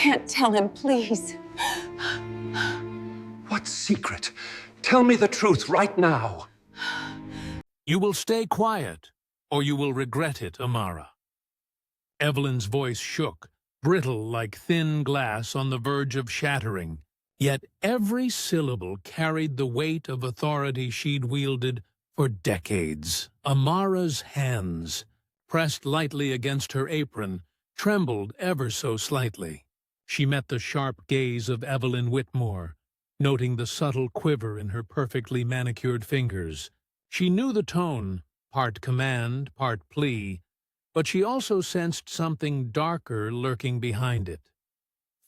can't tell him, please. What secret? Tell me the truth right now. You will stay quiet, or you will regret it, Amara. Evelyn's voice shook, brittle like thin glass on the verge of shattering. Yet every syllable carried the weight of authority she'd wielded for decades. Amara's hands, pressed lightly against her apron, trembled ever so slightly. She met the sharp gaze of Evelyn Whitmore, noting the subtle quiver in her perfectly manicured fingers. She knew the tone, part command, part plea, but she also sensed something darker lurking behind it.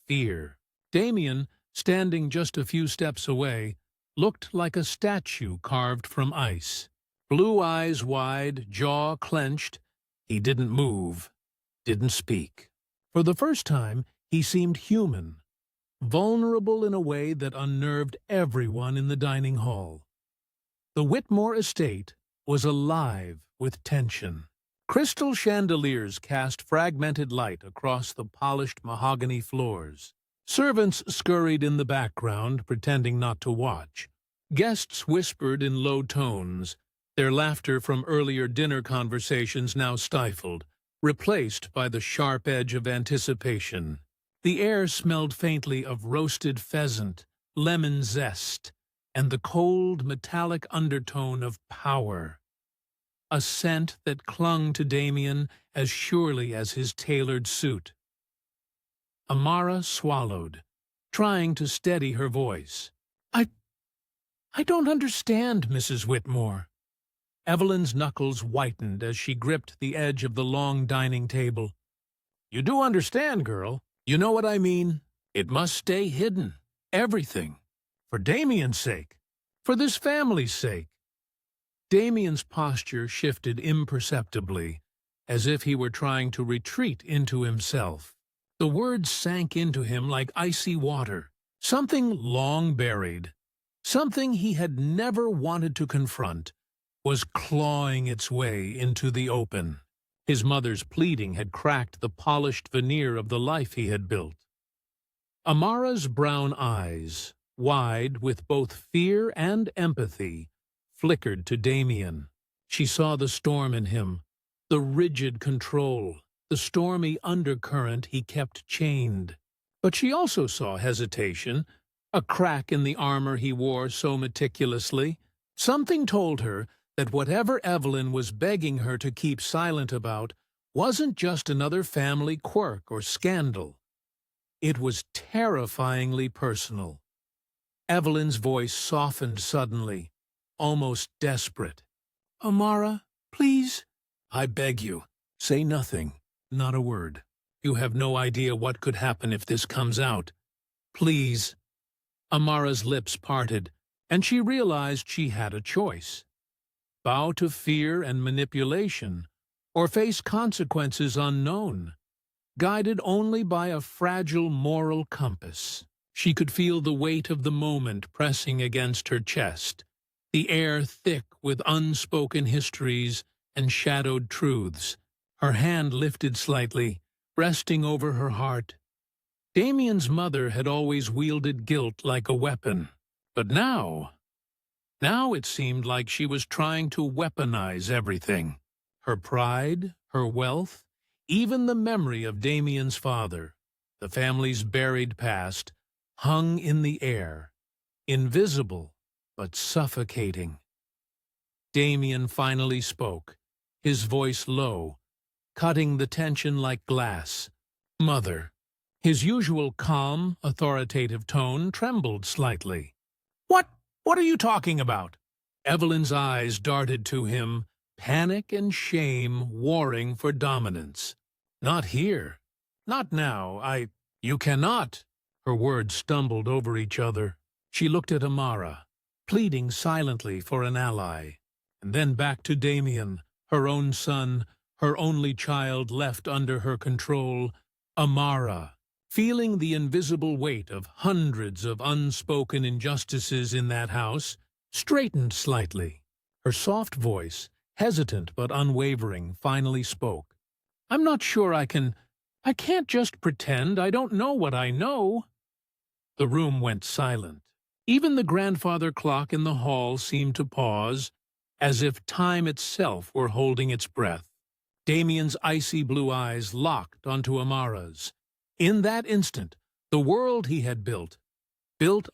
Fear. Damien, standing just a few steps away, looked like a statue carved from ice. Blue eyes wide, jaw clenched, he didn't move, didn't speak. For the first time, he seemed human, vulnerable in a way that unnerved everyone in the dining hall. The Whitmore estate was alive with tension. Crystal chandeliers cast fragmented light across the polished mahogany floors. Servants scurried in the background, pretending not to watch. Guests whispered in low tones, their laughter from earlier dinner conversations now stifled, replaced by the sharp edge of anticipation. The air smelled faintly of roasted pheasant, lemon zest, and the cold, metallic undertone of power. A scent that clung to Damien as surely as his tailored suit. Amara swallowed, trying to steady her voice. I don't understand, Mrs. Whitmore." Evelyn's knuckles whitened as she gripped the edge of the long dining table. "You do understand, girl. You know what I mean. It must stay hidden. Everything. For Damien's sake. For this family's sake." Damien's posture shifted imperceptibly, as if he were trying to retreat into himself. The words sank into him like icy water, something long buried, something he had never wanted to confront, was clawing its way into the open. His mother's pleading had cracked the polished veneer of the life he had built. Amara's brown eyes, wide with both fear and empathy, flickered to Damien. She saw the storm in him, the rigid control, the stormy undercurrent he kept chained. But she also saw hesitation, a crack in the armor he wore so meticulously. Something told her that whatever Evelyn was begging her to keep silent about wasn't just another family quirk or scandal. It was terrifyingly personal. Evelyn's voice softened suddenly, almost desperate. "Amara, please?" "I beg you, say nothing, not a word. You have no idea what could happen if this comes out. Please." Amara's lips parted, and she realized she had a choice. Bow to fear and manipulation, or face consequences unknown, guided only by a fragile moral compass. She could feel the weight of the moment pressing against her chest, the air thick with unspoken histories and shadowed truths. Her hand lifted slightly, resting over her heart. Damien's mother had always wielded guilt like a weapon, but now it seemed like she was trying to weaponize everything. Her pride, her wealth, even the memory of Damien's father, the family's buried past, hung in the air, invisible but suffocating. Damien finally spoke, his voice low, cutting the tension like glass. "Mother." His usual calm, authoritative tone trembled slightly. What are you talking about?" Evelyn's eyes darted to him, panic and shame warring for dominance. "Not here. Not now. You cannot." Her words stumbled over each other. She looked at Amara, pleading silently for an ally, and then back to Damien, her own son, her only child left under her control. Amara, feeling the invisible weight of hundreds of unspoken injustices in that house, straightened slightly. Her soft voice, hesitant but unwavering, finally spoke. "I'm not sure I can I can't just pretend I don't know what I know." The room went silent. Even the grandfather clock in the hall seemed to pause, as if time itself were holding its breath. Damien's icy blue eyes locked onto Amara's. In that instant, the world he had built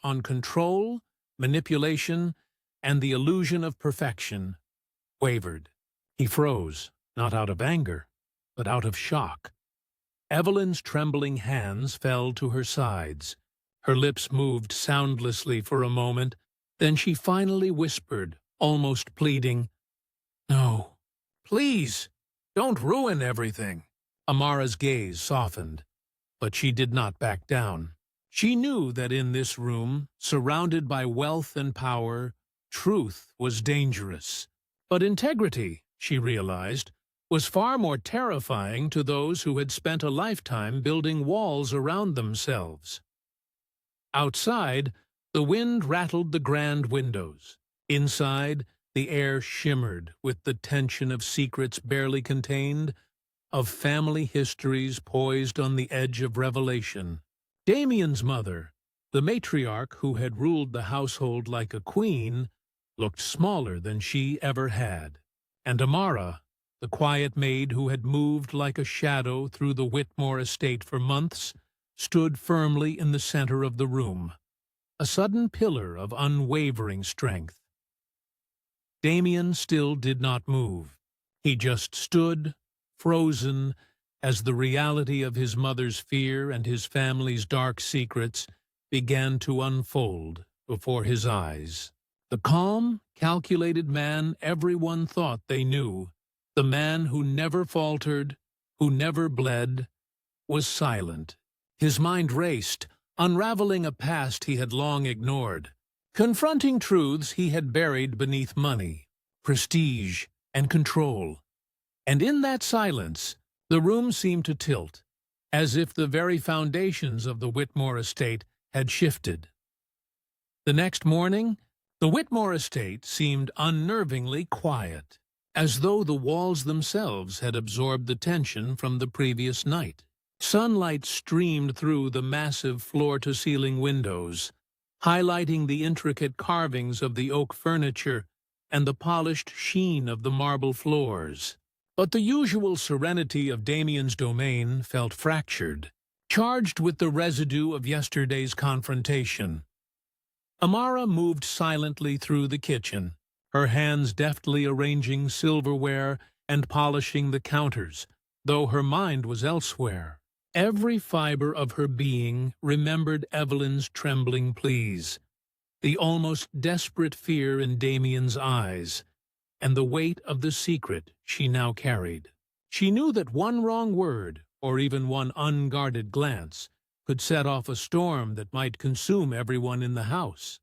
on control, manipulation, and the illusion of perfection, wavered. He froze, not out of anger, but out of shock. Evelyn's trembling hands fell to her sides. Her lips moved soundlessly for a moment, then she finally whispered, almost pleading, "No, please, don't ruin everything." Amara's gaze softened, but she did not back down. She knew that in this room, surrounded by wealth and power, truth was dangerous. But integrity, she realized, was far more terrifying to those who had spent a lifetime building walls around themselves. Outside, the wind rattled the grand windows. Inside, the air shimmered with the tension of secrets barely contained, of family histories poised on the edge of revelation. Damien's mother, the matriarch who had ruled the household like a queen, looked smaller than she ever had. And Amara, the quiet maid who had moved like a shadow through the Whitmore estate for months, stood firmly in the center of the room, a sudden pillar of unwavering strength. Damien still did not move. He just stood, frozen, as the reality of his mother's fear and his family's dark secrets began to unfold before his eyes. The calm, calculated man everyone thought they knew, the man who never faltered, who never bled, was silent. His mind raced, unraveling a past he had long ignored, confronting truths he had buried beneath money, prestige, and control. And in that silence, the room seemed to tilt, as if the very foundations of the Whitmore estate had shifted. The next morning, the Whitmore estate seemed unnervingly quiet, as though the walls themselves had absorbed the tension from the previous night. Sunlight streamed through the massive floor-to-ceiling windows, highlighting the intricate carvings of the oak furniture and the polished sheen of the marble floors. But the usual serenity of Damien's domain felt fractured, charged with the residue of yesterday's confrontation. Amara moved silently through the kitchen, her hands deftly arranging silverware and polishing the counters, though her mind was elsewhere. Every fiber of her being remembered Evelyn's trembling pleas, the almost desperate fear in Damien's eyes, and the weight of the secret she now carried. She knew that one wrong word, or even one unguarded glance, could set off a storm that might consume everyone in the house.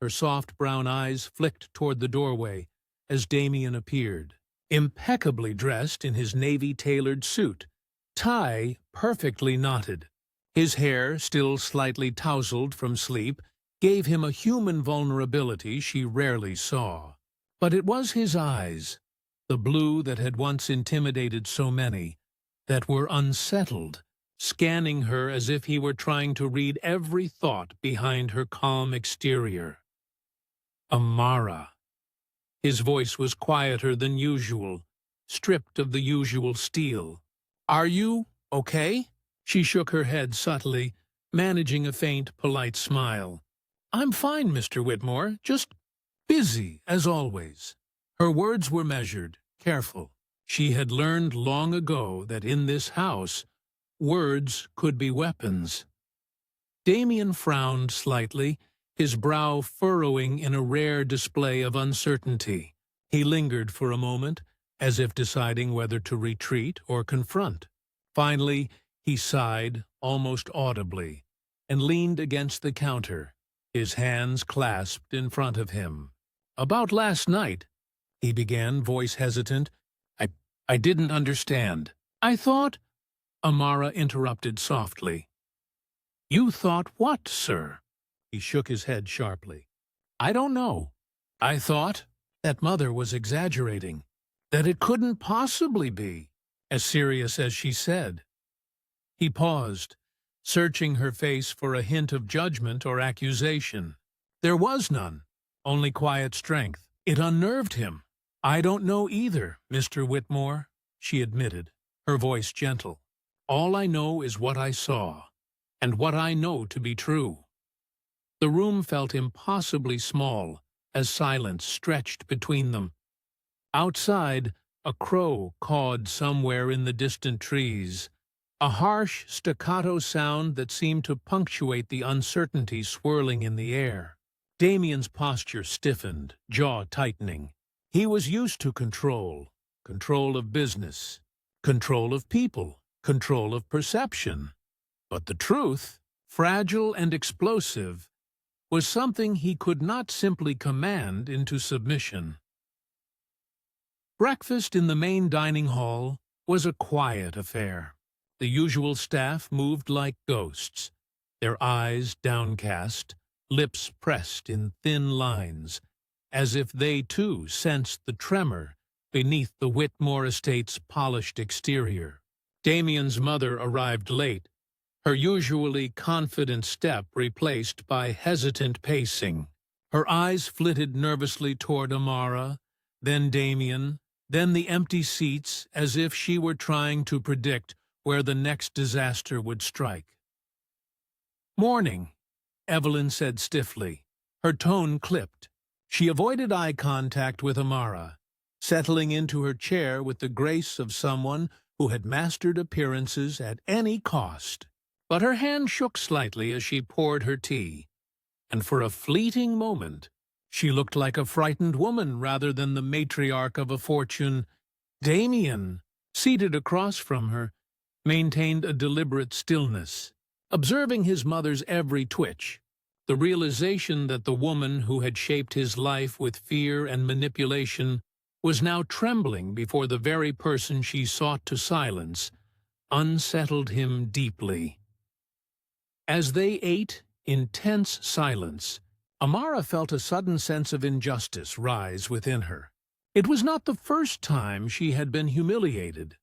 Her soft brown eyes flicked toward the doorway as Damien appeared, impeccably dressed in his navy-tailored suit, tie perfectly knotted. His hair, still slightly tousled from sleep, gave him a human vulnerability she rarely saw. But it was his eyes, the blue that had once intimidated so many, that were unsettled, scanning her as if he were trying to read every thought behind her calm exterior. Amara. His voice was quieter than usual, stripped of the usual steel. "Are you okay?" She shook her head subtly, managing a faint, polite smile. "I'm fine, Mr. Whitmore, just busy, as always." Her words were measured, careful. She had learned long ago that in this house, words could be weapons. Damien frowned slightly, his brow furrowing in a rare display of uncertainty. He lingered for a moment, as if deciding whether to retreat or confront. Finally, he sighed, almost audibly, and leaned against the counter, his hands clasped in front of him. "About last night," he began, voice hesitant. I didn't understand. I thought—" Amara interrupted softly. "You thought what, sir?" He shook his head sharply. "I don't know. I thought that Mother was exaggerating, that it couldn't possibly be as serious as she said. He paused, searching her face for a hint of judgment or accusation. There was none, only quiet strength. It unnerved him. "I don't know either, Mr. Whitmore," she admitted, her voice gentle. "All I know is what I saw, and what I know to be true." The room felt impossibly small as silence stretched between them. Outside, a crow cawed somewhere in the distant trees, a harsh, staccato sound that seemed to punctuate the uncertainty swirling in the air. Damien's posture stiffened, jaw tightening. He was used to control of business, control of people, control of perception. But the truth, fragile and explosive, was something he could not simply command into submission. Breakfast in the main dining hall was a quiet affair. The usual staff moved like ghosts, their eyes downcast, lips pressed in thin lines, as if they too sensed the tremor beneath the Whitmore estate's polished exterior. Damien's mother arrived late, her usually confident step replaced by hesitant pacing. Her eyes flitted nervously toward Amara, then Damien, then the empty seats, as if she were trying to predict where the next disaster would strike. "Morning," Evelyn said stiffly, her tone clipped. She avoided eye contact with Amara, settling into her chair with the grace of someone who had mastered appearances at any cost. But her hand shook slightly as she poured her tea, and for a fleeting moment she looked like a frightened woman rather than the matriarch of a fortune. Damien, seated across from her, maintained a deliberate stillness, observing his mother's every twitch. The realization that the woman who had shaped his life with fear and manipulation was now trembling before the very person she sought to silence unsettled him deeply. As they ate in tense silence, Amara felt a sudden sense of injustice rise within her. It was not the first time she had been humiliated,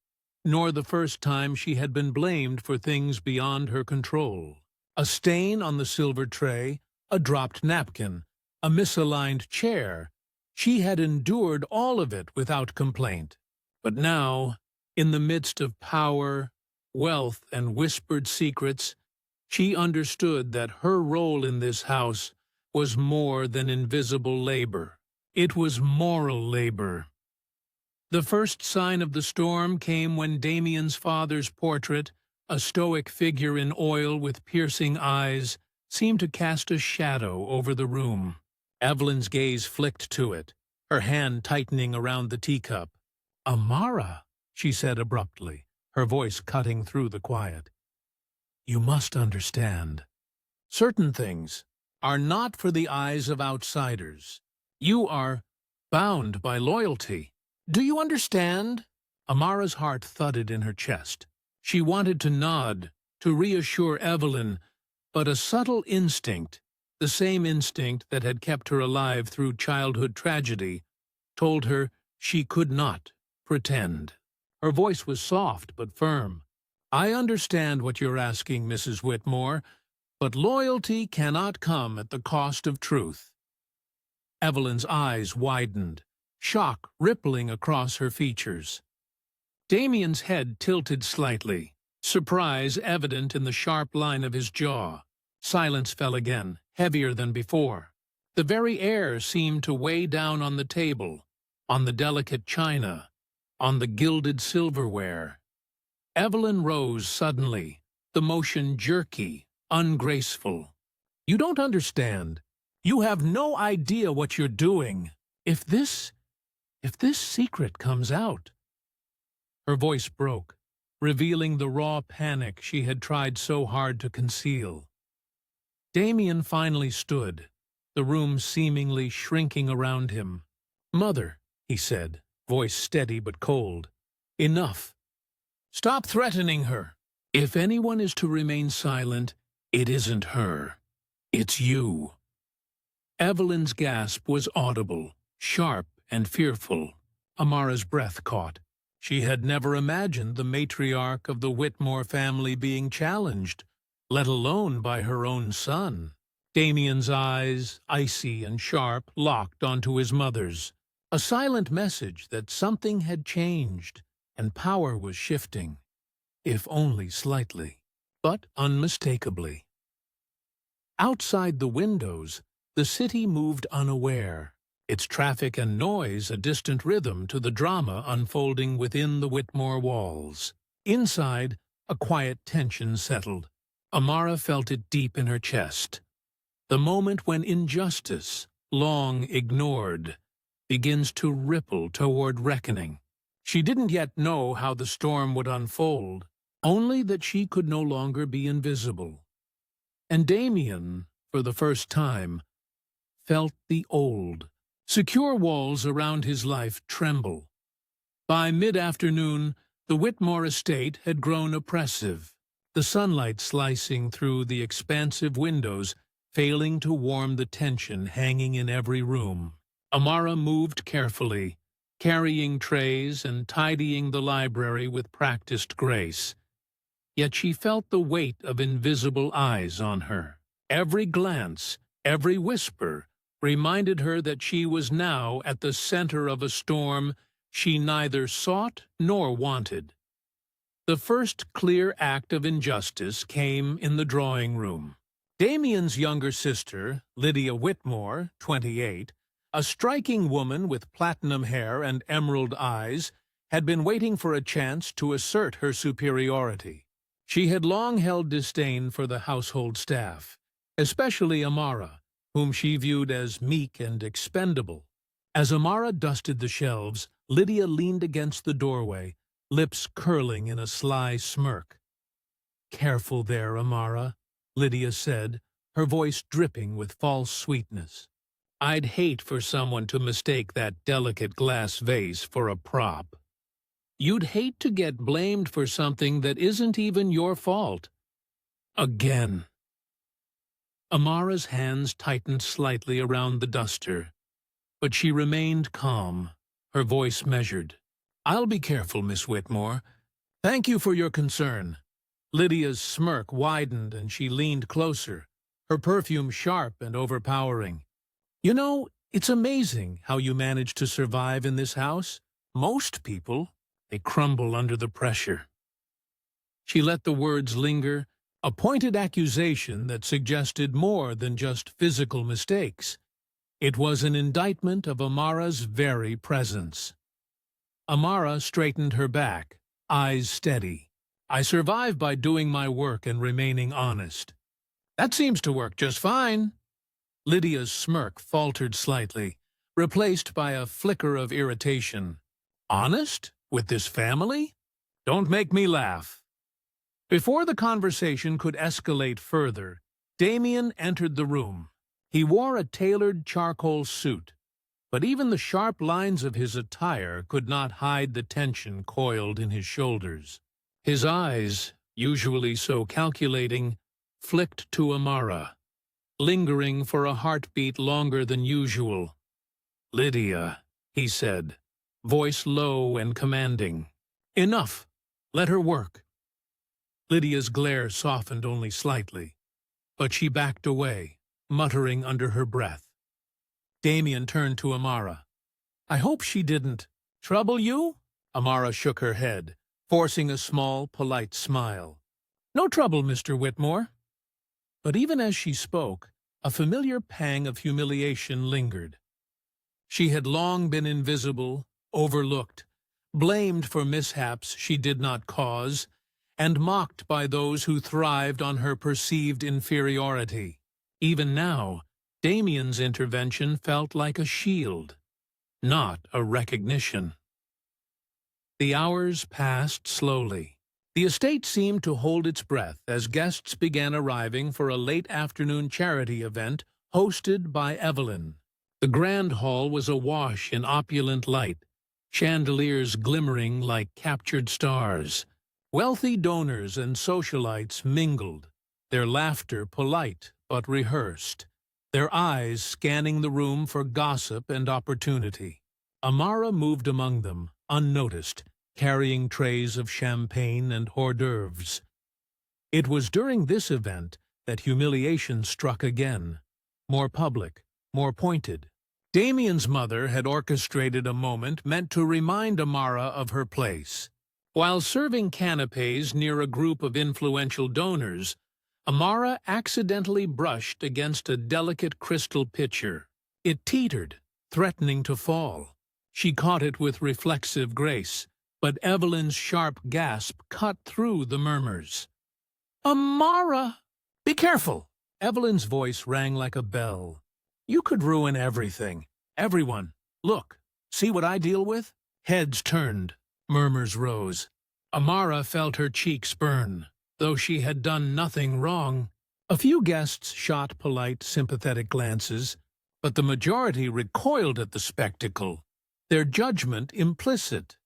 nor the first time she had been blamed for things beyond her control. A stain on the silver tray, a dropped napkin, a misaligned chair. She had endured all of it without complaint. But now, in the midst of power, wealth, and whispered secrets, she understood that her role in this house was more than invisible labor. It was moral labor. The first sign of the storm came when Damien's father's portrait, a stoic figure in oil with piercing eyes, seemed to cast a shadow over the room. Evelyn's gaze flicked to it, her hand tightening around the teacup. "Amara," she said abruptly, her voice cutting through the quiet. "You must understand. Certain things are not for the eyes of outsiders. You are bound by loyalty. Do you understand?" Amara's heart thudded in her chest. She wanted to nod, to reassure Evelyn, but a subtle instinct, the same instinct that had kept her alive through childhood tragedy, told her she could not pretend. Her voice was soft but firm. "I understand what you're asking, Mrs. Whitmore, but loyalty cannot come at the cost of truth." Evelyn's eyes widened, shock rippling across her features. Damien's head tilted slightly, surprise evident in the sharp line of his jaw. Silence fell again, heavier than before. The very air seemed to weigh down on the table, on the delicate china, on the gilded silverware. Evelyn rose suddenly, the motion jerky, ungraceful. "You don't understand. You have no idea what you're doing. If this secret comes out—" Her voice broke, revealing the raw panic she had tried so hard to conceal. Damien finally stood, the room seemingly shrinking around him. "Mother," he said, voice steady but cold, "enough. Stop threatening her. If anyone is to remain silent, it isn't her. It's you." Evelyn's gasp was audible, sharp and fearful. Amara's breath caught. She had never imagined the matriarch of the Whitmore family being challenged, let alone by her own son. Damien's eyes, icy and sharp, locked onto his mother's, a silent message that something had changed and power was shifting, if only slightly, but unmistakably. Outside the windows, the city moved unaware, its traffic and noise a distant rhythm to the drama unfolding within the Whitmore walls. Inside, a quiet tension settled. Amara felt it deep in her chest. The moment when injustice, long ignored, begins to ripple toward reckoning. She didn't yet know how the storm would unfold, only that she could no longer be invisible. And Damien, for the first time, felt the old, secure walls around his life tremble. By mid-afternoon, the Whitmore estate had grown oppressive, the sunlight slicing through the expansive windows, failing to warm the tension hanging in every room. Amara moved carefully, carrying trays and tidying the library with practiced grace. Yet she felt the weight of invisible eyes on her. Every glance, every whisper, reminded her that she was now at the center of a storm she neither sought nor wanted. The first clear act of injustice came in the drawing room. Damien's younger sister, Lydia Whitmore, 28, a striking woman with platinum hair and emerald eyes, had been waiting for a chance to assert her superiority. She had long held disdain for the household staff, especially Amara, whom she viewed as meek and expendable. As Amara dusted the shelves, Lydia leaned against the doorway, lips curling in a sly smirk. "Careful there, Amara," Lydia said, her voice dripping with false sweetness. "I'd hate for someone to mistake that delicate glass vase for a prop. You'd hate to get blamed for something that isn't even your fault. Again." Amara's hands tightened slightly around the duster, but she remained calm, her voice measured. "I'll be careful, Miss Whitmore. Thank you for your concern." Lydia's smirk widened and she leaned closer, her perfume sharp and overpowering. "You know, it's amazing how you manage to survive in this house. Most people, they crumble under the pressure." She let the words linger, a pointed accusation that suggested more than just physical mistakes. It was an indictment of Amara's very presence. Amara straightened her back, eyes steady. "I survive by doing my work and remaining honest." "That seems to work just fine." Lydia's smirk faltered slightly, replaced by a flicker of irritation. "Honest? With this family? Don't make me laugh." Before the conversation could escalate further, Damien entered the room. He wore a tailored charcoal suit, but even the sharp lines of his attire could not hide the tension coiled in his shoulders. His eyes, usually so calculating, flicked to Amara, lingering for a heartbeat longer than usual. "Lydia," he said, voice low and commanding. "Enough. Let her work." Lydia's glare softened only slightly, but she backed away, muttering under her breath. Damien turned to Amara. "I hope she didn't trouble you?" Amara shook her head, forcing a small, polite smile. "No trouble, Mr. Whitmore." But even as she spoke, a familiar pang of humiliation lingered. She had long been invisible, overlooked, blamed for mishaps she did not cause, and mocked by those who thrived on her perceived inferiority. Even now, Damien's intervention felt like a shield, not a recognition. The hours passed slowly. The estate seemed to hold its breath as guests began arriving for a late afternoon charity event hosted by Evelyn. The grand hall was awash in opulent light, chandeliers glimmering like captured stars. Wealthy donors and socialites mingled, their laughter polite but rehearsed, their eyes scanning the room for gossip and opportunity. Amara moved among them, unnoticed, carrying trays of champagne and hors d'oeuvres. It was during this event that humiliation struck again, more public, more pointed. Damien's mother had orchestrated a moment meant to remind Amara of her place. While serving canapés near a group of influential donors, Amara accidentally brushed against a delicate crystal pitcher. It teetered, threatening to fall. She caught it with reflexive grace, but Evelyn's sharp gasp cut through the murmurs. "Amara! Be careful!" Evelyn's voice rang like a bell. "You could ruin everything. Everyone. Look, see what I deal with?" Heads turned. Murmurs rose. Amara felt her cheeks burn, though she had done nothing wrong. A few guests shot polite, sympathetic glances, but the majority recoiled at the spectacle, their judgment implicit.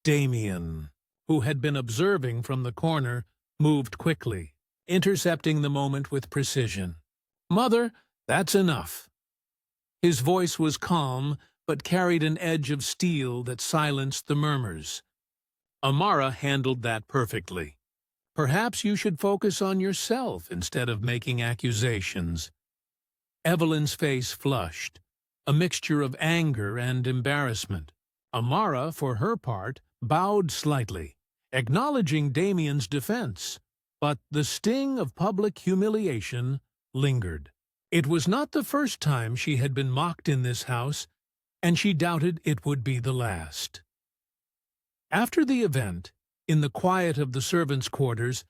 Damien, who had been observing from the corner, moved quickly, intercepting the moment with precision. "Mother, that's enough." His voice was calm, but carried an edge of steel that silenced the murmurs. Amara handled that perfectly. "Perhaps you should focus on yourself instead of making accusations." Evelyn's face flushed, a mixture of anger and embarrassment. Amara, for her part, bowed slightly, acknowledging Damien's defense, but the sting of public humiliation lingered. It was not the first time she had been mocked in this house, and she doubted it would be the last. After the event, in the quiet of the servants' quarters,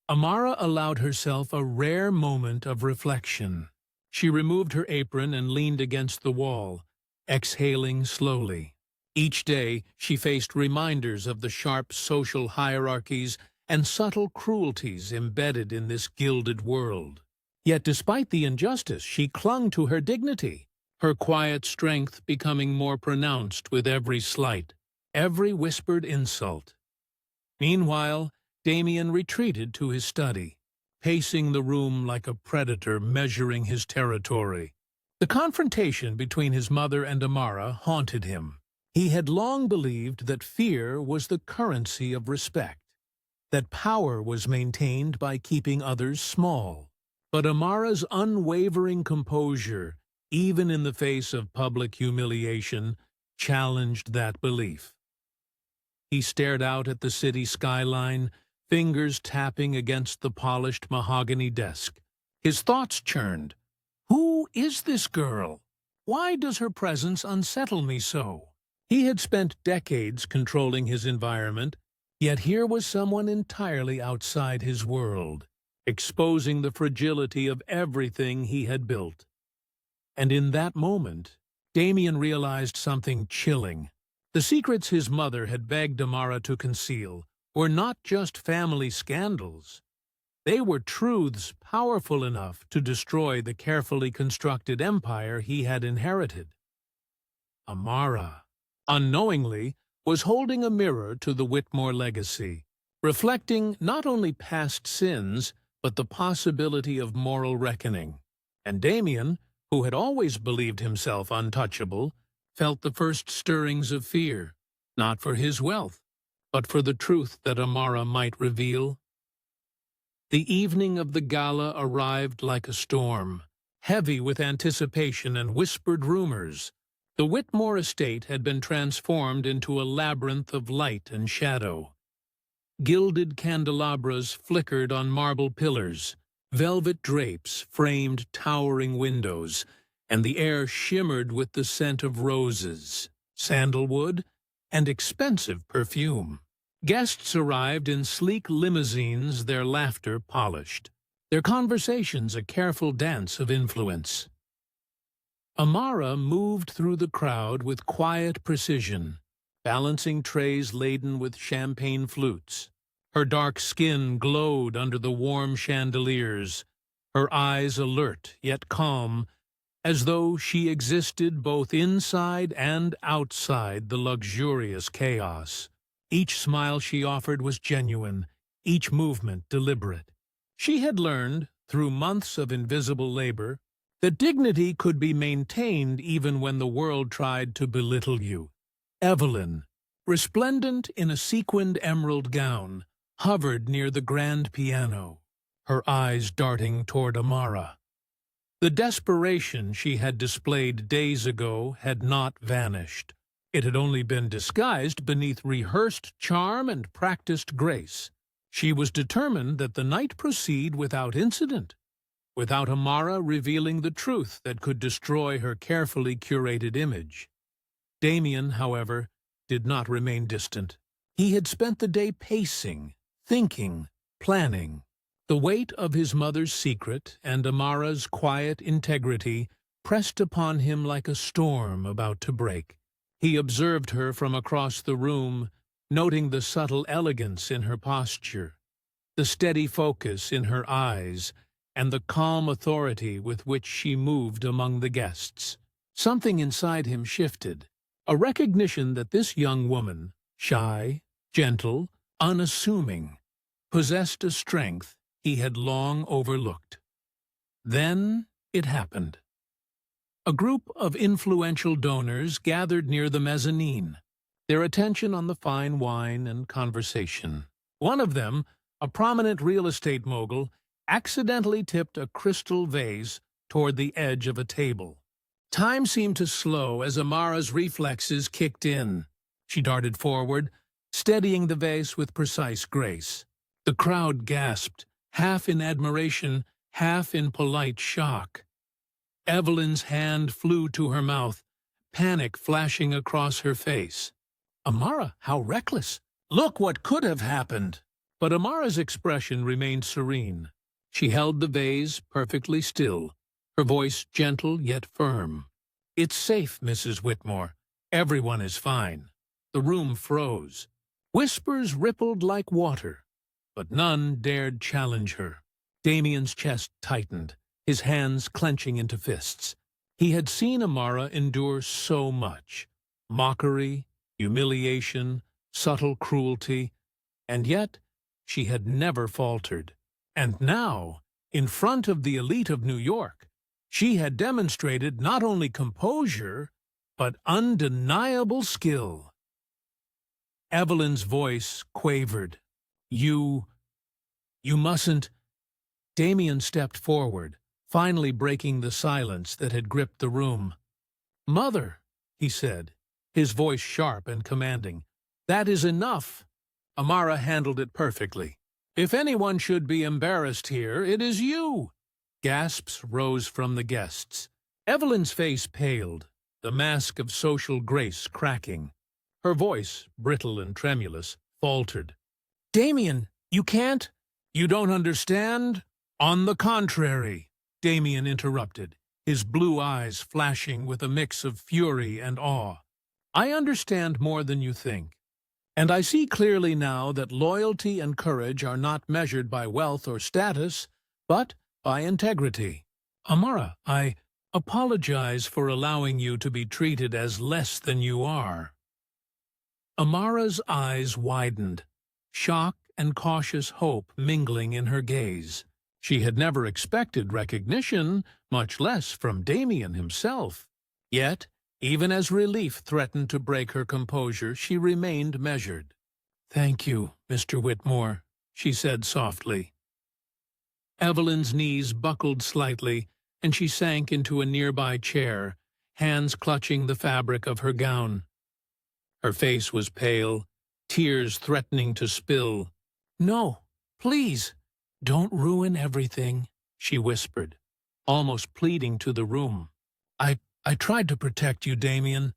Amara allowed herself a rare moment of reflection. She removed her apron and leaned against the wall, exhaling slowly. Each day she faced reminders of the sharp social hierarchies and subtle cruelties embedded in this gilded world. Yet despite the injustice, she clung to her dignity, her quiet strength becoming more pronounced with every slight, every whispered insult. Meanwhile, Damien retreated to his study, pacing the room like a predator measuring his territory. The confrontation between his mother and Amara haunted him. He had long believed that fear was the currency of respect, that power was maintained by keeping others small. But Amara's unwavering composure, even in the face of public humiliation, challenged that belief. He stared out at the city skyline, fingers tapping against the polished mahogany desk. His thoughts churned. Who is this girl? Why does her presence unsettle me so? He had spent decades controlling his environment, yet here was someone entirely outside his world, exposing the fragility of everything he had built. And in that moment, Damien realized something chilling. The secrets his mother had begged Amara to conceal were not just family scandals. They were truths powerful enough to destroy the carefully constructed empire he had inherited. Amara, unknowingly, was holding a mirror to the Whitmore legacy, reflecting not only past sins, but the possibility of moral reckoning. And Damien, who had always believed himself untouchable, felt the first stirrings of fear, not for his wealth, but for the truth that Amara might reveal. The evening of the gala arrived like a storm, heavy with anticipation and whispered rumors. The Whitmore estate had been transformed into a labyrinth of light and shadow. Gilded candelabras flickered on marble pillars, velvet drapes framed towering windows, and the air shimmered with the scent of roses, sandalwood, and expensive perfume. Guests arrived in sleek limousines, their laughter polished, their conversations a careful dance of influence. Amara moved through the crowd with quiet precision, balancing trays laden with champagne flutes. Her dark skin glowed under the warm chandeliers, her eyes alert yet calm, as though she existed both inside and outside the luxurious chaos. Each smile she offered was genuine, each movement deliberate. She had learned, through months of invisible labor, that dignity could be maintained even when the world tried to belittle you. Evelyn, resplendent in a sequined emerald gown, hovered near the grand piano, her eyes darting toward Amara. The desperation she had displayed days ago had not vanished. It had only been disguised beneath rehearsed charm and practiced grace. She was determined that the night proceed without incident, without Amara revealing the truth that could destroy her carefully curated image. Damien, however, did not remain distant. He had spent the day pacing, thinking, planning. The weight of his mother's secret and Amara's quiet integrity pressed upon him like a storm about to break. He observed her from across the room, noting the subtle elegance in her posture, the steady focus in her eyes, and the calm authority with which she moved among the guests. Something inside him shifted, a recognition that this young woman, shy, gentle, unassuming, possessed a strength he had long overlooked. Then it happened. A group of influential donors gathered near the mezzanine, their attention on the fine wine and conversation. One of them, a prominent real estate mogul, accidentally tipped a crystal vase toward the edge of a table. Time seemed to slow as Amara's reflexes kicked in. She darted forward, steadying the vase with precise grace. The crowd gasped, half in admiration, half in polite shock. Evelyn's hand flew to her mouth, panic flashing across her face. Amara, how reckless! Look what could have happened! But Amara's expression remained serene. She held the vase perfectly still, her voice gentle yet firm. It's safe, Mrs. Whitmore. Everyone is fine. The room froze. Whispers rippled like water, but none dared challenge her. Damien's chest tightened, his hands clenching into fists. He had seen Amara endure so much. Mockery, humiliation, subtle cruelty, and yet she had never faltered. And now, in front of the elite of New York, she had demonstrated not only composure, but undeniable skill. Evelyn's voice quavered. You mustn't. Damien stepped forward, finally breaking the silence that had gripped the room. Mother, he said, his voice sharp and commanding, that is enough. Amara handled it perfectly. If anyone should be embarrassed here, it is you. Gasps rose from the guests. Evelyn's face paled, the mask of social grace cracking. Her voice, brittle and tremulous, faltered. Damien, you can't? You don't understand? On the contrary, Damien interrupted, his blue eyes flashing with a mix of fury and awe. I understand more than you think. And I see clearly now that loyalty and courage are not measured by wealth or status, but by integrity. Amara, I apologize for allowing you to be treated as less than you are. Amara's eyes widened, shock and cautious hope mingling in her gaze. She had never expected recognition, much less from Damien himself. Yet, even as relief threatened to break her composure, she remained measured. Thank you, Mr. Whitmore, she said softly. Evelyn's knees buckled slightly, and she sank into a nearby chair, hands clutching the fabric of her gown. Her face was pale, tears threatening to spill. No, please, don't ruin everything, she whispered, almost pleading to the room. I tried to protect you, Damien.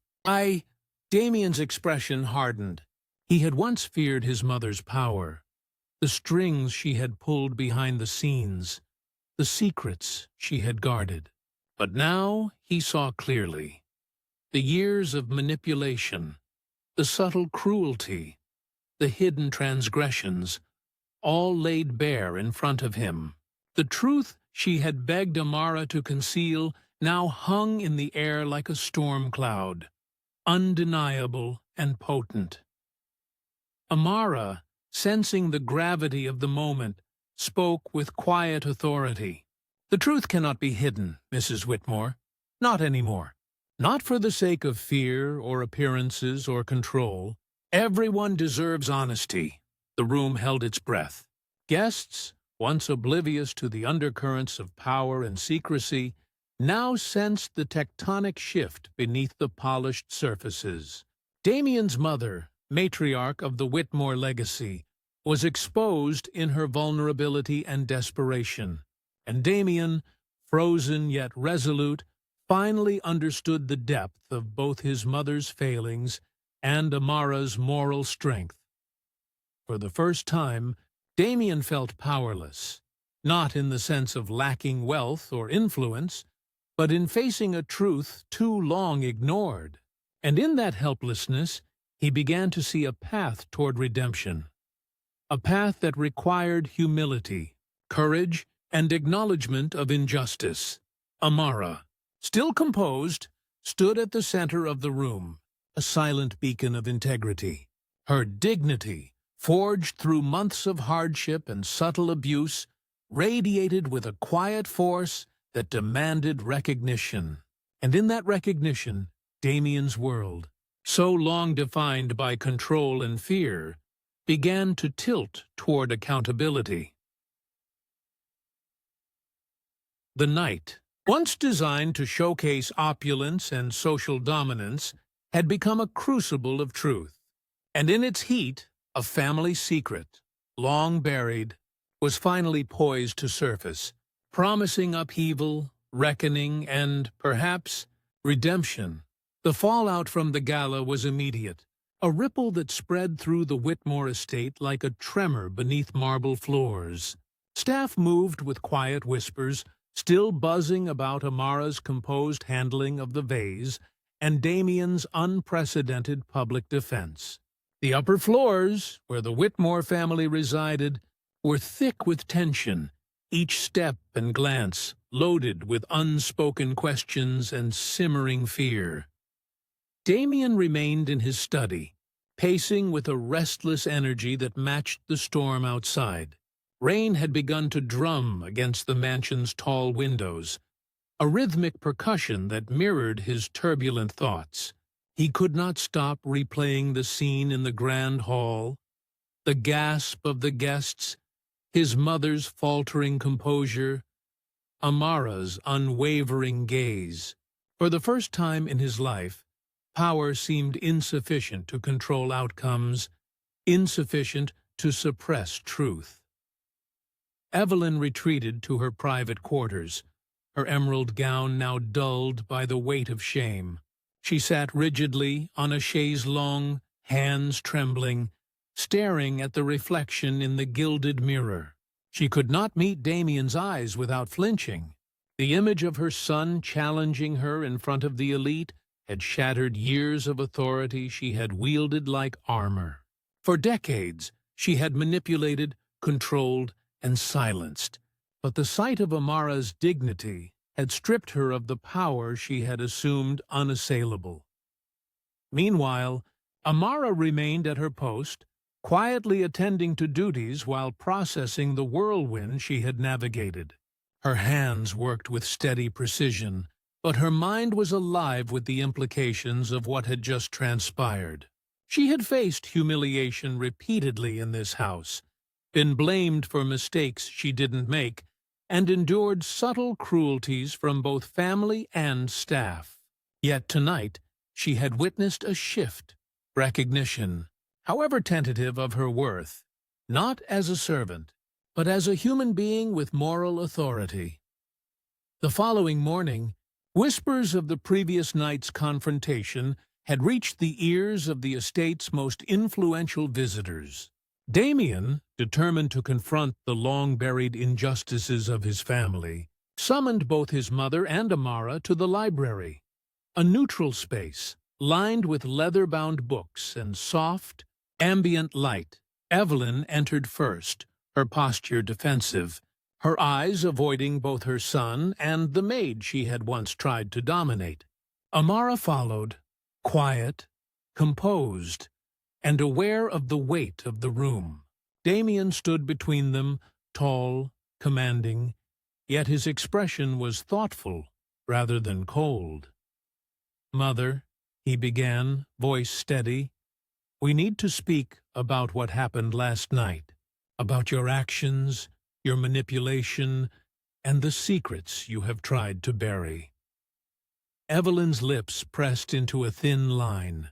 Damien's expression hardened. He had once feared his mother's power, the strings she had pulled behind the scenes, the secrets she had guarded. But now he saw clearly. The years of manipulation, the subtle cruelty, the hidden transgressions, all laid bare in front of him. The truth she had begged Amara to conceal now hung in the air like a storm cloud, undeniable and potent. Amara, sensing the gravity of the moment, spoke with quiet authority. The truth cannot be hidden, Mrs. Whitmore. Not anymore. Not for the sake of fear or appearances or control. Everyone deserves honesty. The room held its breath. Guests, once oblivious to the undercurrents of power and secrecy, now sensed the tectonic shift beneath the polished surfaces. Damien's mother, matriarch of the Whitmore legacy, was exposed in her vulnerability and desperation, and Damien, frozen yet resolute, finally understood the depth of both his mother's failings and Amara's moral strength. For the first time, Damien felt powerless, not in the sense of lacking wealth or influence, but in facing a truth too long ignored. And in that helplessness, he began to see a path toward redemption. A path that required humility, courage, and acknowledgement of injustice. Amara, still composed, stood at the center of the room, a silent beacon of integrity. Her dignity, forged through months of hardship and subtle abuse, radiated with a quiet force that demanded recognition. And in that recognition, Damien's world, so long defined by control and fear, began to tilt toward accountability. The night, once designed to showcase opulence and social dominance, had become a crucible of truth. And in its heat, a family secret, long buried, was finally poised to surface, promising upheaval, reckoning, and, perhaps, redemption. The fallout from the gala was immediate, a ripple that spread through the Whitmore estate like a tremor beneath marble floors. Staff moved with quiet whispers, still buzzing about Amara's composed handling of the vase and Damien's unprecedented public defense. The upper floors, where the Whitmore family resided, were thick with tension, each step and glance loaded with unspoken questions and simmering fear. Damien remained in his study, pacing with a restless energy that matched the storm outside. Rain had begun to drum against the mansion's tall windows, a rhythmic percussion that mirrored his turbulent thoughts. He could not stop replaying the scene in the grand hall, the gasp of the guests, his mother's faltering composure, Amara's unwavering gaze. For the first time in his life, power seemed insufficient to control outcomes, insufficient to suppress truth. Evelyn retreated to her private quarters, her emerald gown now dulled by the weight of shame. She sat rigidly on a chaise longue, hands trembling, staring at the reflection in the gilded mirror. She could not meet Damien's eyes without flinching. The image of her son challenging her in front of the elite had shattered years of authority she had wielded like armor. For decades, she had manipulated, controlled, and silenced, but the sight of Amara's dignity had stripped her of the power she had assumed unassailable. Meanwhile, Amara remained at her post, quietly attending to duties while processing the whirlwind she had navigated. Her hands worked with steady precision, but her mind was alive with the implications of what had just transpired. She had faced humiliation repeatedly in this house, been blamed for mistakes she didn't make, and endured subtle cruelties from both family and staff. Yet tonight, she had witnessed a shift, recognition, however tentative, of her worth, not as a servant, but as a human being with moral authority. The following morning, whispers of the previous night's confrontation had reached the ears of the estate's most influential visitors. Damien, determined to confront the long-buried injustices of his family, summoned both his mother and Amara to the library, a neutral space lined with leather-bound books and soft, ambient light. Evelyn entered first, her posture defensive, her eyes avoiding both her son and the maid she had once tried to dominate. Amara followed, quiet, composed, and aware of the weight of the room. Damien stood between them, tall, commanding, yet his expression was thoughtful rather than cold. "Mother," he began, voice steady, We need to speak about what happened last night, about your actions, your manipulation, and the secrets you have tried to bury." Evelyn's lips pressed into a thin line.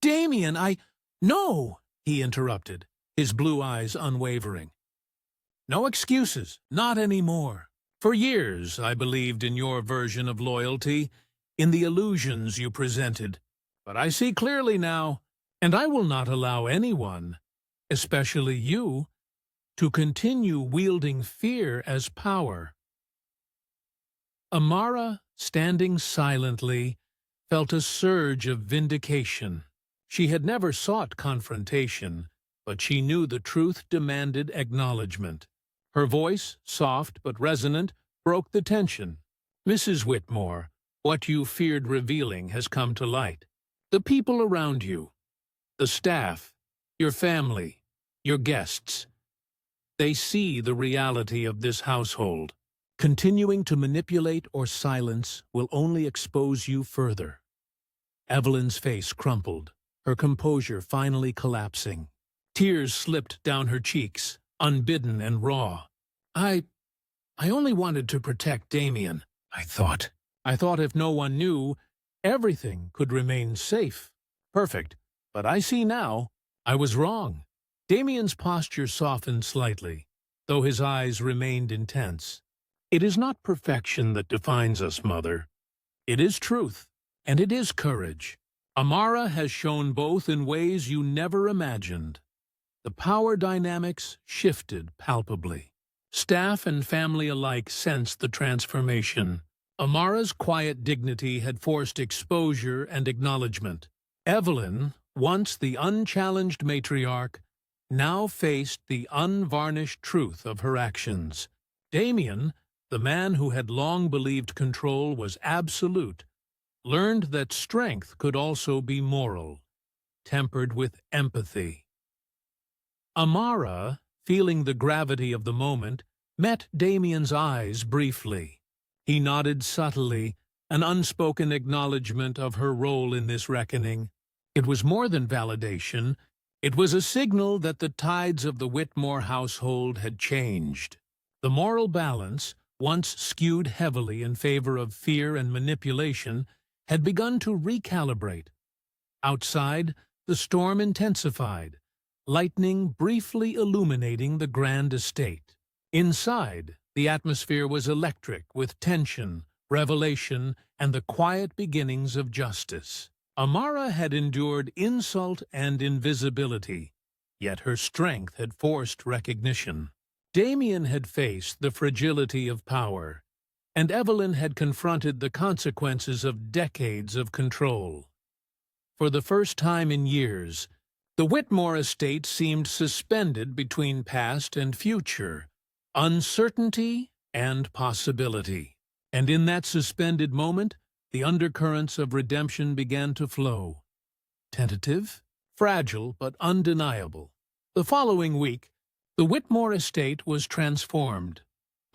"Damien, No!" he interrupted, his blue eyes unwavering. "No excuses, not anymore. For years I believed in your version of loyalty, in the illusions you presented. But I see clearly now, and I will not allow anyone, especially you, to continue wielding fear as power." Amara, standing silently, felt a surge of vindication. She had never sought confrontation, but she knew the truth demanded acknowledgement. Her voice, soft but resonant, broke the tension. "Mrs. Whitmore, what you feared revealing has come to light. The people around you, the staff, your family, your guests, they see the reality of this household. Continuing to manipulate or silence will only expose you further." Evelyn's face crumpled, her composure finally collapsing. Tears slipped down her cheeks, unbidden and raw. I only wanted to protect Damien, I thought. I thought if no one knew, everything could remain safe, perfect. But I see now, I was wrong." Damien's posture softened slightly, though his eyes remained intense. "It is not perfection that defines us, Mother. It is truth, and it is courage. Amara has shown both in ways you never imagined." The power dynamics shifted palpably. Staff and family alike sensed the transformation. Amara's quiet dignity had forced exposure and acknowledgement. Evelyn, once the unchallenged matriarch, now faced the unvarnished truth of her actions. Damien, the man who had long believed control was absolute, learned that strength could also be moral, tempered with empathy. Amara, feeling the gravity of the moment, met Damien's eyes briefly. He nodded subtly, an unspoken acknowledgement of her role in this reckoning. It was more than validation. It was a signal that the tides of the Whitmore household had changed. The moral balance, once skewed heavily in favor of fear and manipulation, had begun to recalibrate. Outside, the storm intensified, lightning briefly illuminating the grand estate. Inside, the atmosphere was electric with tension, revelation, and the quiet beginnings of justice. Amara had endured insult and invisibility, yet her strength had forced recognition. Damien had faced the fragility of power, and Evelyn had confronted the consequences of decades of control. For the first time in years, the Whitmore estate seemed suspended between past and future, uncertainty and possibility. And in that suspended moment, the undercurrents of redemption began to flow. Tentative, fragile, but undeniable. The following week, the Whitmore estate was transformed,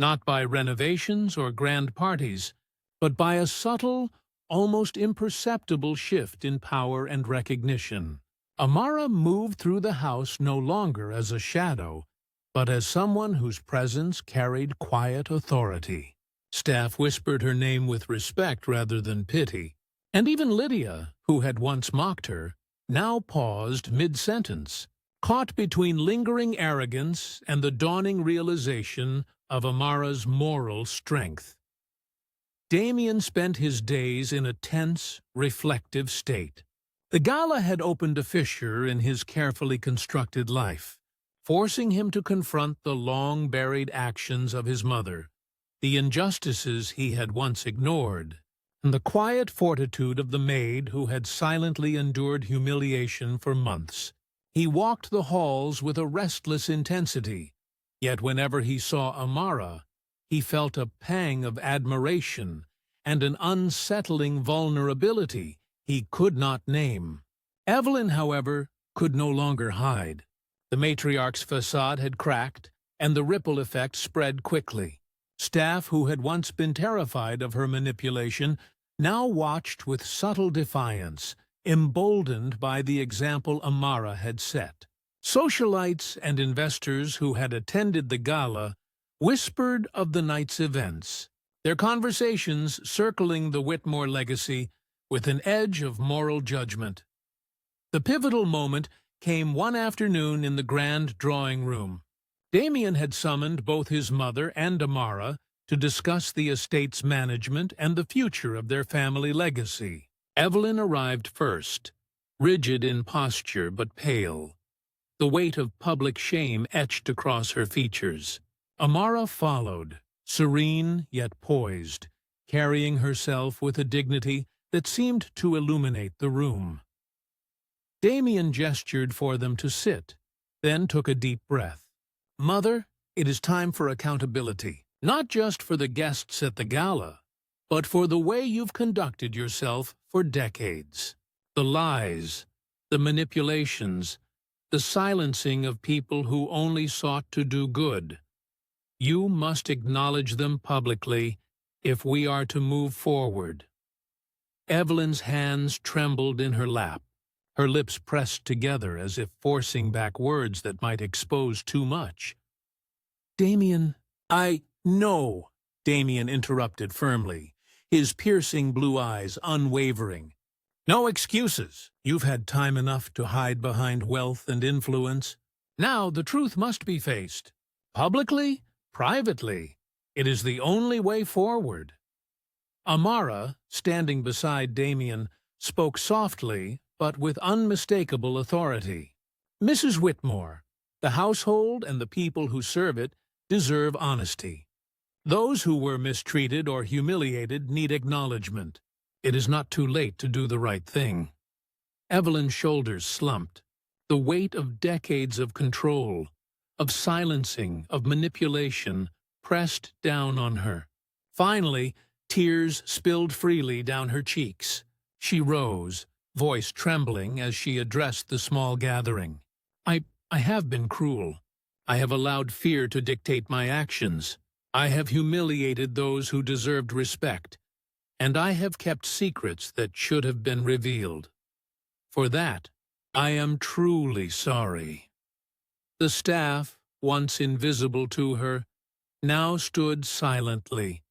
not by renovations or grand parties, but by a subtle, almost imperceptible shift in power and recognition. Amara moved through the house no longer as a shadow, but as someone whose presence carried quiet authority. Staff whispered her name with respect rather than pity, and even Lydia, who had once mocked her, now paused mid-sentence, caught between lingering arrogance and the dawning realization of Amara's moral strength. Damien spent his days in a tense, reflective state. The gala had opened a fissure in his carefully constructed life, forcing him to confront the long-buried actions of his mother, the injustices he had once ignored, and the quiet fortitude of the maid who had silently endured humiliation for months. He walked the halls with a restless intensity, yet whenever he saw Amara, he felt a pang of admiration and an unsettling vulnerability he could not name. Evelyn, however, could no longer hide. The matriarch's facade had cracked, and the ripple effect spread quickly. Staff, who had once been terrified of her manipulation, now watched with subtle defiance, emboldened by the example Amara had set. Socialites and investors who had attended the gala whispered of the night's events, their conversations circling the Whitmore legacy with an edge of moral judgment. The pivotal moment came one afternoon in the grand drawing room. Damien had summoned both his mother and Amara to discuss the estate's management and the future of their family legacy. Evelyn arrived first, rigid in posture but pale, the weight of public shame etched across her features. Amara followed, serene yet poised, carrying herself with a dignity that seemed to illuminate the room. Damien gestured for them to sit, then took a deep breath. "Mother, it is time for accountability, not just for the guests at the gala, but for the way you've conducted yourself for decades. The lies, the manipulations, the silencing of people who only sought to do good. You must acknowledge them publicly if we are to move forward." Evelyn's hands trembled in her lap, her lips pressed together as if forcing back words that might expose too much. "Damien, No," Damien interrupted firmly, his piercing blue eyes unwavering. "No excuses. You've had time enough to hide behind wealth and influence. Now the truth must be faced. Publicly, privately. It is the only way forward." Amara, standing beside Damien, spoke softly but with unmistakable authority. "Mrs. Whitmore, the household and the people who serve it deserve honesty. Those who were mistreated or humiliated need acknowledgement. It is not too late to do the right thing." Evelyn's shoulders slumped. The weight of decades of control, of silencing, of manipulation, pressed down on her. Finally, tears spilled freely down her cheeks. She rose, voice trembling as she addressed the small gathering. I have been cruel. I have allowed fear to dictate my actions. I have humiliated those who deserved respect, and I have kept secrets that should have been revealed. For that, I am truly sorry." The staff, once invisible to her, now stood silently,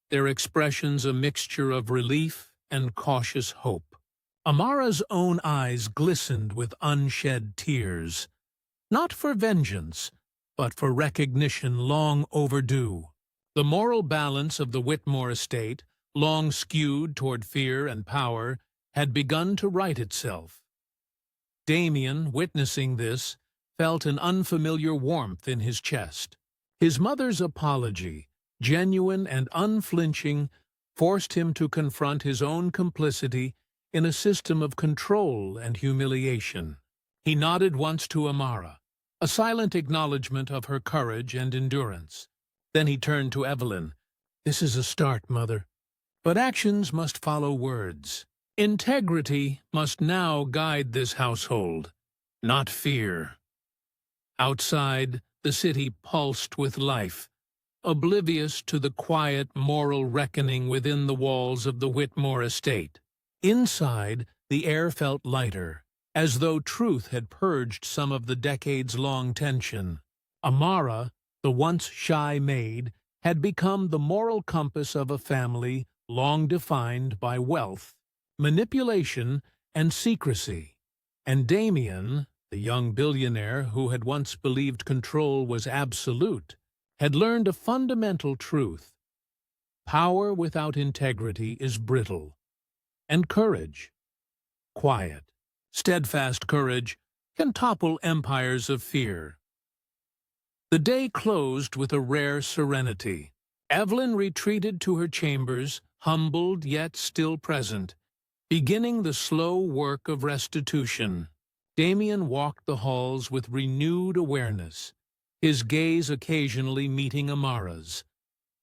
their expressions a mixture of relief and cautious hope. Amara's own eyes glistened with unshed tears, not for vengeance, but for recognition long overdue. The moral balance of the Whitmore estate, long skewed toward fear and power, had begun to right itself. Damien, witnessing this, felt an unfamiliar warmth in his chest. His mother's apology, genuine and unflinching, forced him to confront his own complicity in a system of control and humiliation. He nodded once to Amara, a silent acknowledgment of her courage and endurance. Then he turned to Evelyn. "This is a start, Mother. But actions must follow words. Integrity must now guide this household, not fear." Outside, the city pulsed with life, oblivious to the quiet moral reckoning within the walls of the Whitmore estate. Inside, the air felt lighter, as though truth had purged some of the decades-long tension. Amara, the once shy maid, had become the moral compass of a family long defined by wealth, manipulation, and secrecy. And Damien, the young billionaire who had once believed control was absolute, had learned a fundamental truth. Power without integrity is brittle, and courage, quiet, steadfast courage, can topple empires of fear. The day closed with a rare serenity. Evelyn retreated to her chambers, humbled yet still present, beginning the slow work of restitution. Damien walked the halls with renewed awareness, his gaze occasionally meeting Amara's,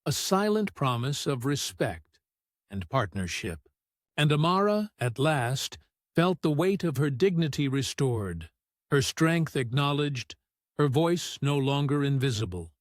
a silent promise of respect and partnership. And Amara, at last, felt the weight of her dignity restored, her strength acknowledged, her voice no longer invisible.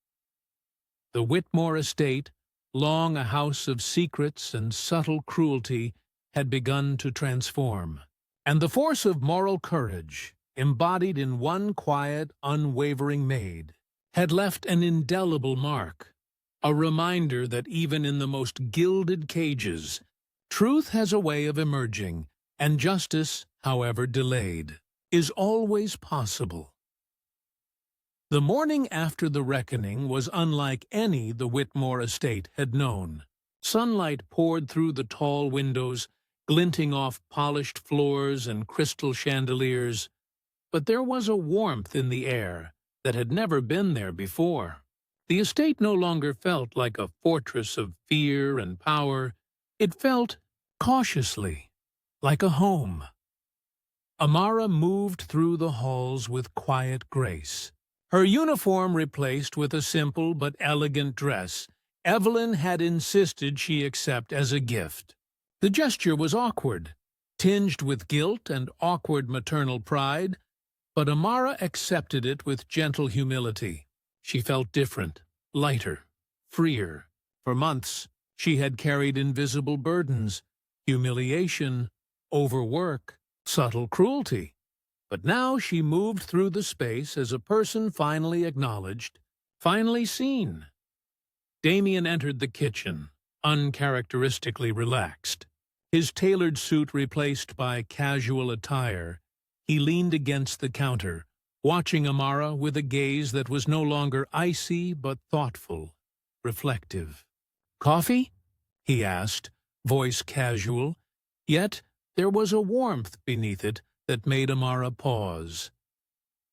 The Whitmore estate, long a house of secrets and subtle cruelty, had begun to transform. And the force of moral courage, embodied in one quiet, unwavering maid, had left an indelible mark, a reminder that even in the most gilded cages, truth has a way of emerging, and justice, however delayed, is always possible. The morning after the reckoning was unlike any the Whitmore estate had known. Sunlight poured through the tall windows, glinting off polished floors and crystal chandeliers, but there was a warmth in the air that had never been there before. The estate no longer felt like a fortress of fear and power. It felt, cautiously, like a home. Amara moved through the halls with quiet grace. Her uniform replaced with a simple but elegant dress Evelyn had insisted she accept as a gift. The gesture was awkward, tinged with guilt and awkward maternal pride, but Amara accepted it with gentle humility. She felt different, lighter, freer. For months, she had carried invisible burdens, humiliation, overwork, subtle cruelty. But now she moved through the space as a person finally acknowledged, finally seen. Damien entered the kitchen, uncharacteristically relaxed. His tailored suit replaced by casual attire, he leaned against the counter, watching Amara with a gaze that was no longer icy but thoughtful, reflective. "Coffee?" he asked, voice casual, yet there was a warmth beneath it that made Amara pause.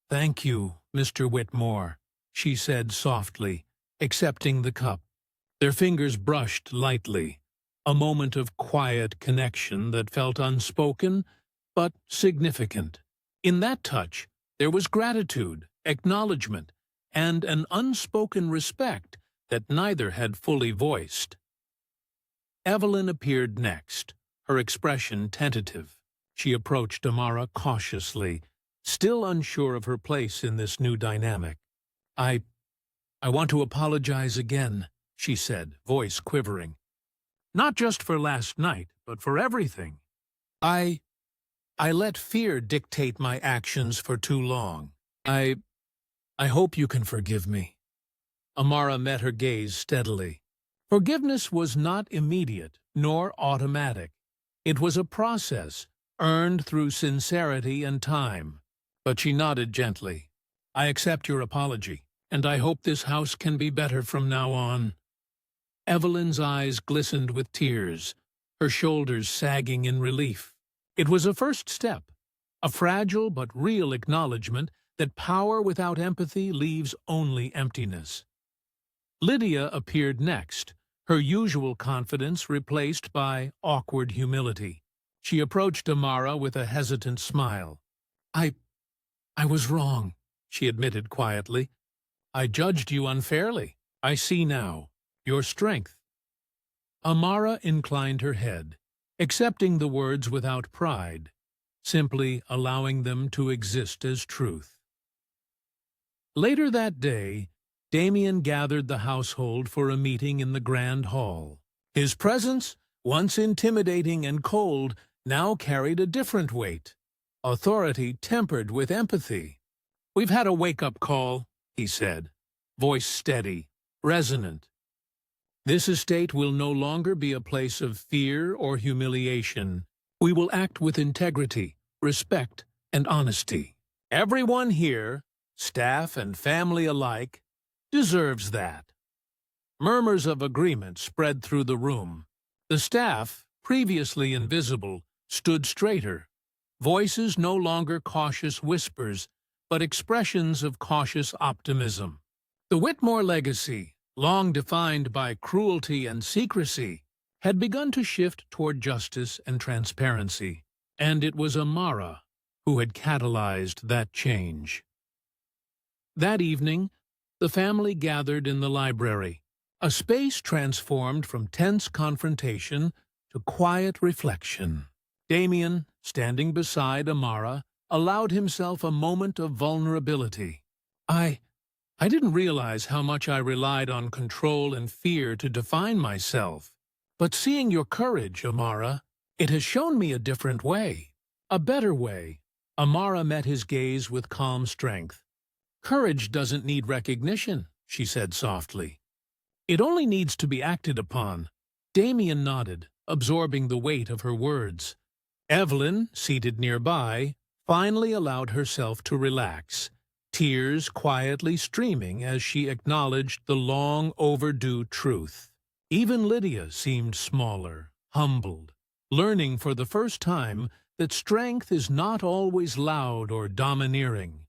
"Thank you, Mr. Whitmore," she said softly, accepting the cup. Their fingers brushed lightly, a moment of quiet connection that felt unspoken but significant. In that touch, there was gratitude, acknowledgement, and an unspoken respect that neither had fully voiced. Evelyn appeared next, her expression tentative. She approached Amara cautiously, still unsure of her place in this new dynamic. I want to apologize again," she said, voice quivering. "Not just for last night, but for everything. I let fear dictate my actions for too long. I hope you can forgive me." Amara met her gaze steadily. Forgiveness was not immediate, nor automatic. It was a process, earned through sincerity and time. But she nodded gently. "I accept your apology, and I hope this house can be better from now on." Evelyn's eyes glistened with tears, her shoulders sagging in relief. It was a first step, a fragile but real acknowledgement that power without empathy leaves only emptiness. Lydia appeared next, her usual confidence replaced by awkward humility. She approached Amara with a hesitant smile. I was wrong," she admitted quietly. "I judged you unfairly. I see now your strength." Amara inclined her head, accepting the words without pride, simply allowing them to exist as truth. Later that day, Damien gathered the household for a meeting in the grand hall. His presence, once intimidating and cold, now carried a different weight, authority tempered with empathy. "We've had a wake-up call," he said, voice steady, resonant. "This estate will no longer be a place of fear or humiliation. We will act with integrity, respect, and honesty. Everyone here, staff and family alike, deserves that." Murmurs of agreement spread through the room. The staff, previously invisible, stood straighter, voices no longer cautious whispers, but expressions of cautious optimism. The Whitmore legacy, long defined by cruelty and secrecy, had begun to shift toward justice and transparency, and it was Amara who had catalyzed that change. That evening, the family gathered in the library, a space transformed from tense confrontation to quiet reflection. Damien, standing beside Amara, allowed himself a moment of vulnerability. I didn't realize how much I relied on control and fear to define myself. But seeing your courage, Amara, it has shown me a different way. A better way. Amara met his gaze with calm strength. Courage doesn't need recognition, she said softly. It only needs to be acted upon. Damien nodded, absorbing the weight of her words. Evelyn, seated nearby, finally allowed herself to relax, tears quietly streaming as she acknowledged the long-overdue truth. Even Lydia seemed smaller, humbled, learning for the first time that strength is not always loud or domineering.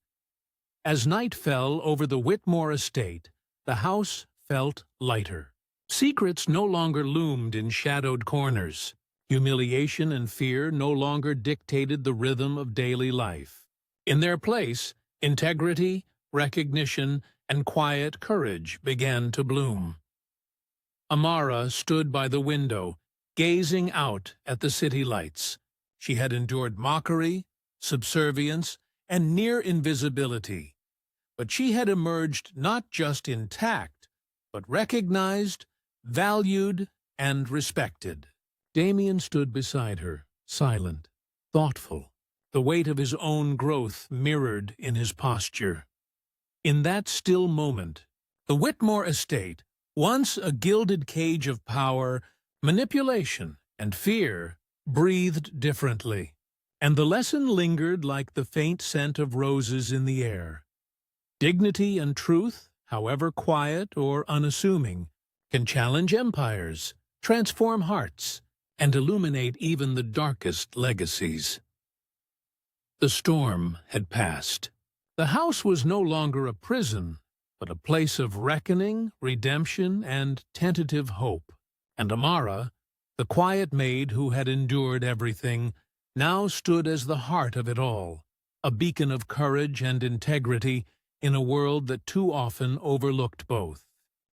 As night fell over the Whitmore estate, the house felt lighter. Secrets no longer loomed in shadowed corners. Humiliation and fear no longer dictated the rhythm of daily life. In their place, integrity, recognition, and quiet courage began to bloom. Amara stood by the window, gazing out at the city lights. She had endured mockery, subservience, and near invisibility. But she had emerged not just intact, but recognized, valued, and respected. Damien stood beside her, silent, thoughtful, the weight of his own growth mirrored in his posture. In that still moment, the Whitmore estate, once a gilded cage of power, manipulation, and fear, breathed differently, and the lesson lingered like the faint scent of roses in the air. Dignity and truth, however quiet or unassuming, can challenge empires, transform hearts, and illuminate even the darkest legacies. The storm had passed. The house was no longer a prison, but a place of reckoning, redemption, and tentative hope. And Amara, the quiet maid who had endured everything, now stood as the heart of it all, a beacon of courage and integrity in a world that too often overlooked both.